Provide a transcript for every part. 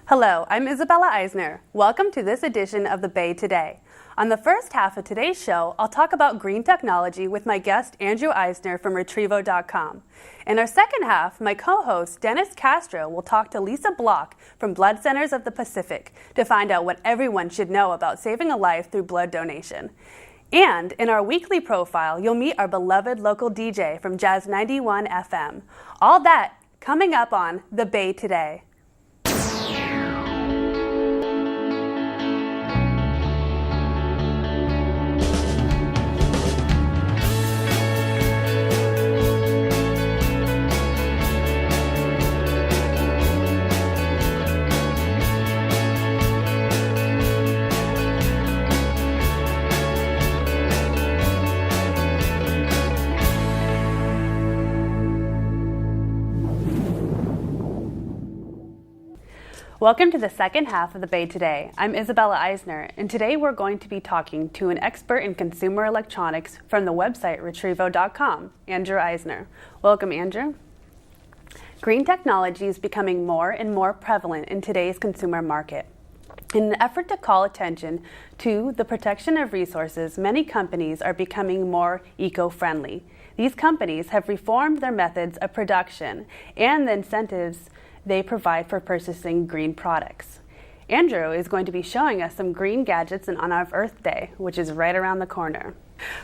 Hello, I'm Isabella Eisner. Welcome to this edition of The Bay Today. On the first half of today's show, I'll talk about green technology with my guest Andrew Eisner from Retrievo.com. In our second half, my co-host Dennis Castro will talk to Lisa Block from Blood Centers of the Pacific to find out what everyone should know about saving a life through blood donation. And in our weekly profile, you'll meet our beloved local DJ from Jazz 91 FM. All that coming up on The Bay Today. Welcome to the second half of The Bay Today. I'm Isabella Eisner, and today we're going to be talking to an expert in consumer electronics from the website Retrievo.com, Andrew Eisner. Welcome, Andrew. Green technology is becoming more and more prevalent in today's consumer market. In an effort to call attention to the protection of resources, many companies are becoming more eco-friendly. These companies have reformed their methods of production and the incentives they provide for purchasing green products. Andrew is going to be showing us some green gadgets on our Earth Day, which is right around the corner.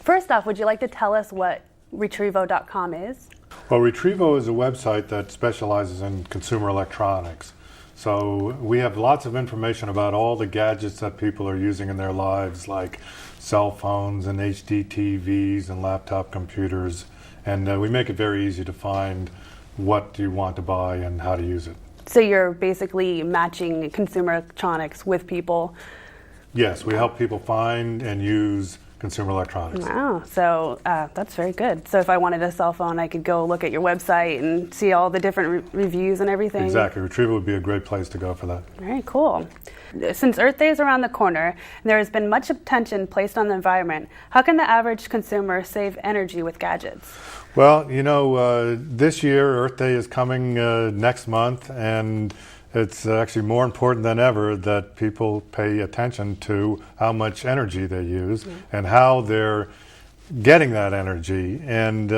First off, would you like to tell us what Retrievo.com is? Well, Retrievo is a website that specializes in consumer electronics. So we have lots of information about all the gadgets that people are using in their lives, like cell phones and HD TVs and laptop computers. And we make it very easy to find what you want to buy and how to use it. So you're basically matching consumer electronics with people? Yes, we help people find and use consumer electronics. Wow, so that's very good. So if I wanted a cell phone, I could go look at your website and see all the different reviews and everything? Exactly. Retrievo would be a great place to go for that. Very cool. Since Earth Day is around the corner, and there has been much attention placed on the environment, how can the average consumer save energy with gadgets? Well, you know, this year Earth Day is coming next month, and it's actually more important than ever that people pay attention to how much energy they use and how they're getting that energy. And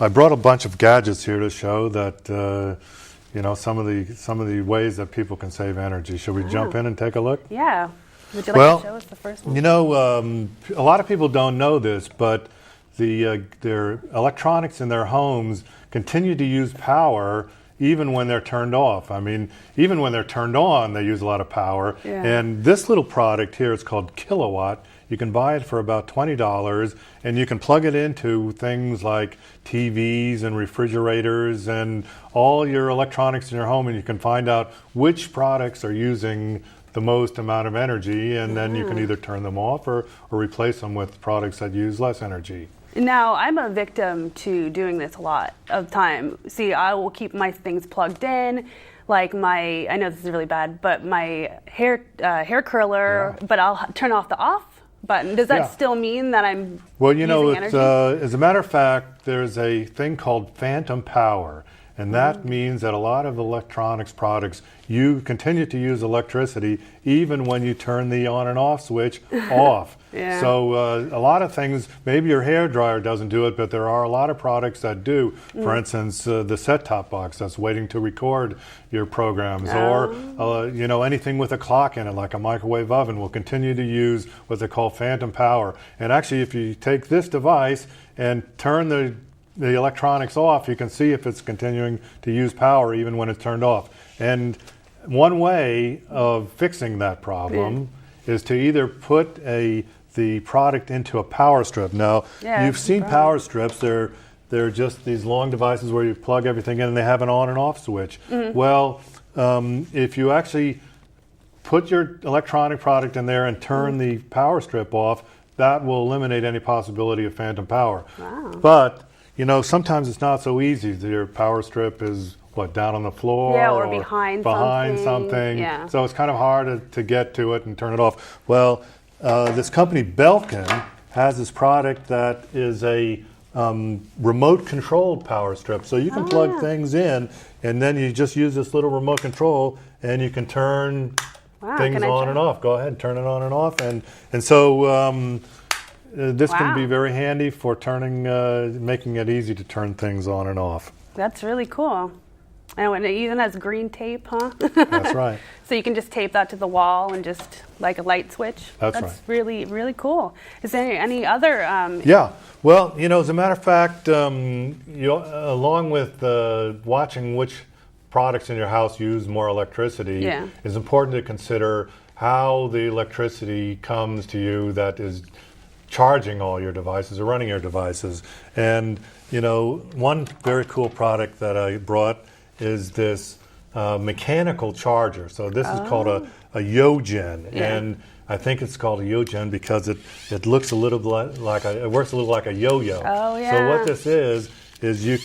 I brought a bunch of gadgets here to show that you know, some of the ways that people can save energy. Should we jump in and take a look? Yeah. Would you like to show us the first one? You know, a lot of people don't know this, but their electronics in their homes continue to use power even when they're turned off. I mean, even when they're turned on, they use a lot of power. Yeah. And this little product here is called Kilowatt. You can buy it for about $20, and you can plug it into things like TVs and refrigerators and all your electronics in your home, and you can find out which products are using the most amount of energy, and then you can either turn them off or replace them with products that use less energy. Now, I'm a victim to doing this a lot of time. See, I will keep my things plugged in, like I know this is really bad, but my hair curler, but I'll turn off the off button. Does that still mean that I'm using energy? As a matter of fact, there's a thing called phantom power. And that means that a lot of electronics products, you continue to use electricity even when you turn the on and off switch off. Yeah. So a lot of things, maybe your hair dryer doesn't do it, but there are a lot of products that do. For instance, the set-top box that's waiting to record your programs, or you know, anything with a clock in it, like a microwave oven, will continue to use what they call phantom power. And actually, if you take this device and turn the electronics off, you can see if it's continuing to use power even when it's turned off. And one way of fixing that problem is to either put the product into a power strip. Now, you've seen power strips. They're just these long devices where you plug everything in and they have an on and off switch. Well, if you actually put your electronic product in there and turn the power strip off, that will eliminate any possibility of phantom power. Wow. But you know, sometimes it's not so easy. Your power strip is, down on the floor? Or behind something. Yeah. So it's kind of hard to get to it and turn it off. Well, this company, Belkin, has this product that is a remote controlled power strip. So you can plug things in and then you just use this little remote control, and you can turn things on and off. Go ahead, turn it on and off, and so this can be very handy for turning, making it easy to turn things on and off. That's really cool. And it even has green tape, huh? That's right. So you can just tape that to the wall and just like a light switch. That's right. really, really cool. Is there any other? Yeah. Well, as a matter of fact, along with watching which products in your house use more electricity, it's important to consider how the electricity comes to you that is charging all your devices or running your devices. And, one very cool product that I brought is this mechanical charger. So this is called a Yogen, and I think it's called a Yogen because it looks a little bit it works a little like a yo-yo. Oh yeah. So what this is you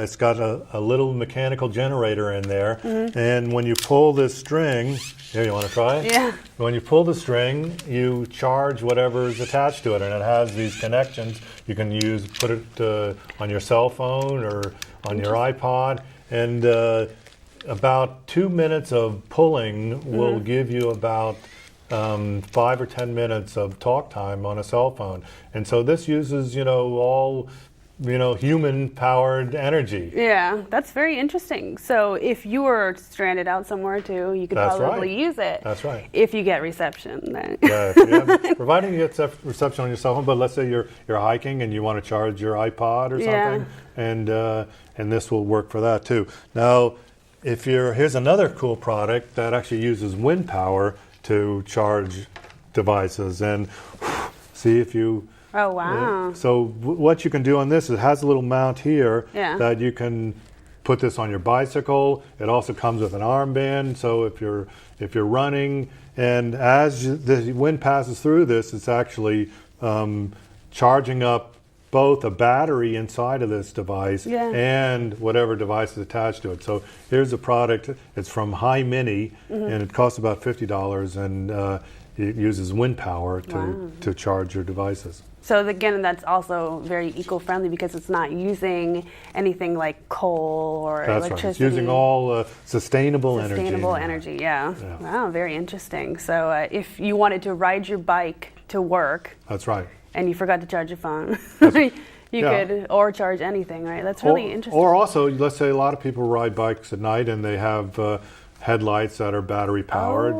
it's got a little mechanical generator in there, and when you pull this string, here, you want to try it? Yeah. When you pull the string, you charge whatever is attached to it, and it has these connections. You can put it on your cell phone or on your iPod. And about 2 minutes of pulling will give you about 5 or 10 minutes of talk time on a cell phone. And so this uses, all, human-powered energy. Yeah, that's very interesting. So if you were stranded out somewhere too, you could probably use it. That's right. If you get reception, then. Yeah, providing you get reception on your cell phone. But let's say you're hiking and you want to charge your iPod or something, and this will work for that too. Now, here's another cool product that actually uses wind power to charge devices, and see if you. Oh wow! So what you can do on this, it has a little mount here that you can put this on your bicycle. It also comes with an armband, so if you're running, and as the wind passes through this, it's actually charging up both a battery inside of this device and whatever device is attached to it. So here's a product. It's from High Mini, and it costs about $50, and it uses wind power to charge your devices. So again, that's also very eco-friendly because it's not using anything like coal or electricity. Right. It's using all sustainable energy. Sustainable energy, yeah. Wow, very interesting. So if you wanted to ride your bike to work. That's right. And you forgot to charge your phone. You could, or charge anything, right? That's really interesting. Or also, let's say a lot of people ride bikes at night and they have headlights that are battery powered.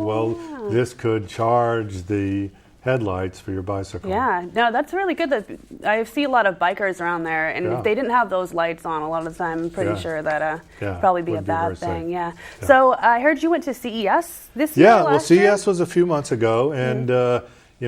This could charge the headlights for your bicycle. Yeah, no, that's really good. I see a lot of bikers around there, and if they didn't have those lights on a lot of the time, I'm pretty sure that probably be a bad thing. Yeah. So I heard you went to CES this year. Yeah, CES was a few months ago, and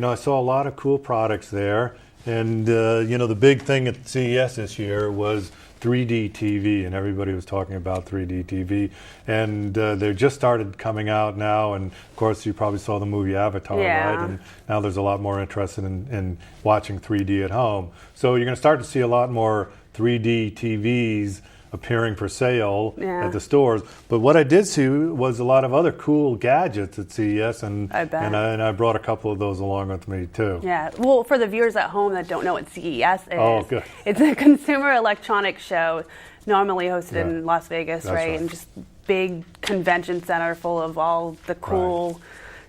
I saw a lot of cool products there. And the big thing at CES this year was 3D TV, and everybody was talking about 3D TV, and they just started coming out now, and of course you probably saw the movie Avatar, right? And now there's a lot more interest in watching 3D at home. So you're going to start to see a lot more 3D TVs appearing for sale at the stores. But what I did see was a lot of other cool gadgets at CES, and I brought a couple of those along with me too. Yeah, well, for the viewers at home that don't know what CES is, good. It's a consumer electronics show normally hosted in Las Vegas, right? And just big convention center full of all the cool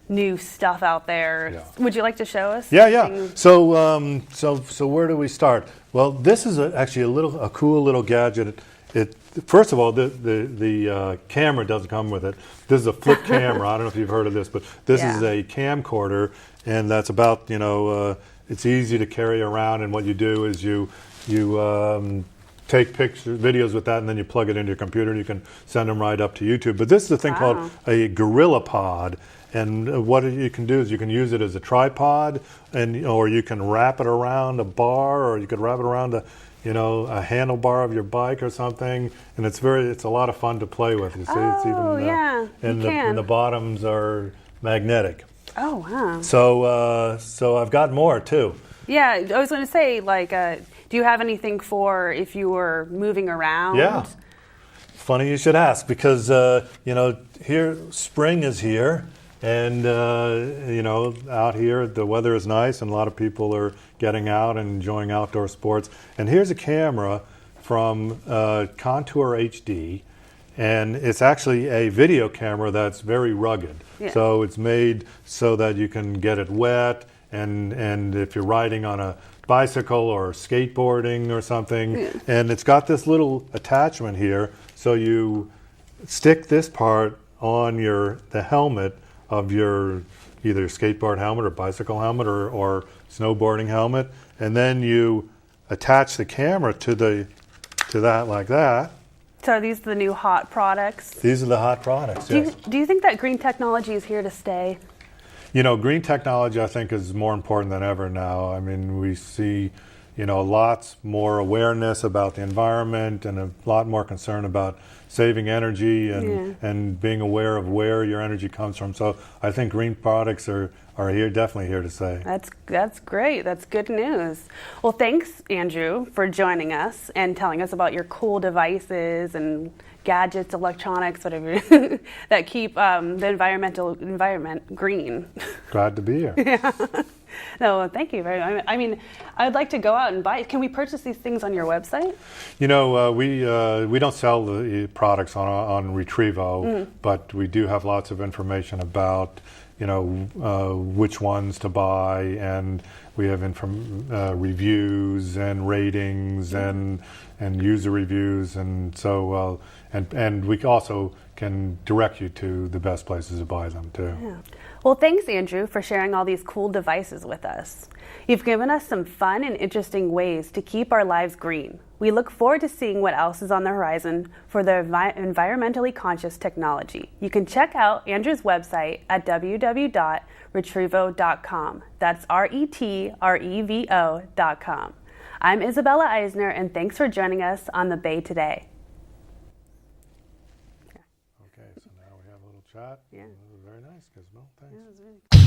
new stuff out there. Yeah. Would you like to show us? Yeah. So where do we start? Well, this is actually a cool little gadget. First of all, the camera doesn't come with it. This is a flip camera. I don't know if you've heard of this, but this is a camcorder, and that's about, it's easy to carry around, and what you do is you take pictures, videos with that, and then you plug it into your computer, and you can send them right up to YouTube. But this is a thing called a Gorilla Pod, and what you can do is you can use it as a tripod, or you can wrap it around a bar, or you could wrap it around a handlebar of your bike or something, and it's a lot of fun to play with. You see, it's even and the bottoms are magnetic. Oh wow! So I've got more too. Yeah, I was going to say, do you have anything for if you were moving around? Yeah. Funny you should ask, because here spring is here. And, out here, the weather is nice, and a lot of people are getting out and enjoying outdoor sports. And here's a camera from Contour HD, and it's actually a video camera that's very rugged. Yeah. So it's made so that you can get it wet, and if you're riding on a bicycle or skateboarding or something, Yeah. and it's got this little attachment here, so you stick this part on the helmet of your either skateboard helmet or bicycle helmet or snowboarding helmet, and then you attach the camera to that like that. So are these the new hot products? These are the hot products, yes. Do you think that green technology is here to stay? You know, green technology, I think, is more important than ever now. I mean, we see, lots more awareness about the environment and a lot more concern about saving energy and being aware of where your energy comes from. So I think green products are definitely here to stay. That's great. That's good news. Well, thanks, Andrew, for joining us and telling us about your cool devices and gadgets, electronics, whatever, that keep the environment green. Glad to be here. Yeah. No, thank you very much. I mean, I'd like to go out and buy. Can we purchase these things on your website? We don't sell the products on Retrievo, but we do have lots of information about which ones to buy, and we have reviews and ratings and user reviews, and so and we also can direct you to the best places to buy them too. Yeah. Well, thanks, Andrew, for sharing all these cool devices with us. You've given us some fun and interesting ways to keep our lives green. We look forward to seeing what else is on the horizon for the environmentally conscious technology. You can check out Andrew's website at www.retrevo.com. That's RETREVO.com. I'm Isabella Eisner, and thanks for joining us on the Bay Today. Okay, so now we have a little chat. Yeah. Very nice, Isabel. Thanks. Yeah, it was really cool.